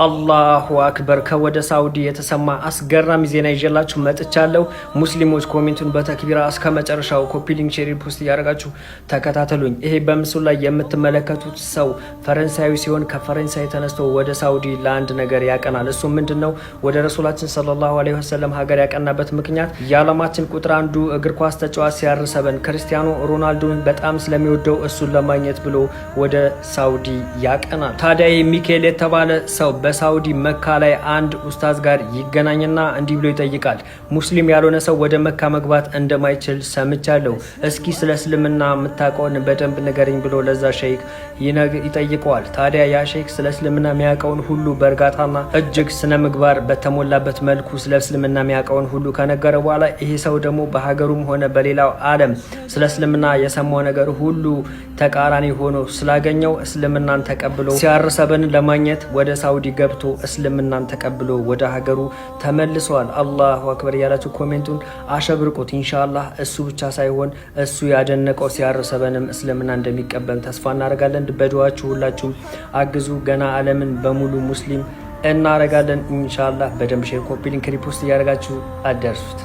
አላሁ አክበር ከወደ ሳውዲ የተሰማ አስገራሚ ዜና ይዤላችሁ መጥቻለሁ። ሙስሊሞች ኮሜንቱን በተክቢራ እስከ መጨረሻው ኮፒ ሊንክ ሼር ፖስት ያደርጋችሁ ተከታተሉኝ። ይሄ በምስሉ ላይ የምትመለከቱት ሰው ፈረንሳዊ ሲሆን ከፈረንሳይ ተነስቶ ወደ ሳውዲ ለአንድ ነገር ያቀናል። እሱ ምንድነው? ወደ ረሱላችን ሰለላሁ ዐለይሂ ወሰለም ሀገር ያቀናበት ምክንያት የዓለማችን ቁጥር አንዱ እግር ኳስ ተጫዋች ሲያርሰበን ክርስቲያኖ ሮናልዶን በጣም ስለሚወደው እሱን ለማግኘት ብሎ ወደ ሳውዲ ያቀናል። ታዲያ ሚካኤል የተባለ ሰው በሳውዲ መካ ላይ አንድ ኡስታዝ ጋር ይገናኝና እንዲህ ብሎ ይጠይቃል። ሙስሊም ያልሆነ ሰው ወደ መካ መግባት እንደማይችል ሰምቻለሁ። እስኪ ስለ እስልምና የምታውቀውን በደንብ ንገረኝ ብሎ ለዛ ሼክ ይጠይቀዋል። ታዲያ ያ ሼክ ስለ እስልምና የሚያውቀውን ሁሉ በእርጋታና እጅግ ስነ ምግባር በተሞላበት መልኩ ስለ እስልምና የሚያውቀውን ሁሉ ከነገረ በኋላ ይሄ ሰው ደግሞ በሀገሩም ሆነ በሌላው ዓለም ስለ እስልምና የሰማው ነገር ሁሉ ተቃራኒ ሆኖ ስላገኘው እስልምናን ተቀብሎ ሲያርሰበን ለማግኘት ወደ ሳውዲ ገብቶ እስልምናን ተቀብሎ ወደ ሀገሩ ተመልሷል። አላሁ አክበር ያላችሁ ኮሜንቱን አሸብርቁት። ኢንሻአላህ እሱ ብቻ ሳይሆን እሱ ያደነቀው ሲያርሰበንም እስልምና እንደሚቀበል ተስፋ እናደርጋለን። በዱዓችሁ ሁላችሁም አግዙ። ገና ዓለምን በሙሉ ሙስሊም እናደርጋለን ኢንሻአላህ። በደንብ ሼር ኮፒ ሊንክ ሪፖስት እያደረጋችሁ አደርሱት።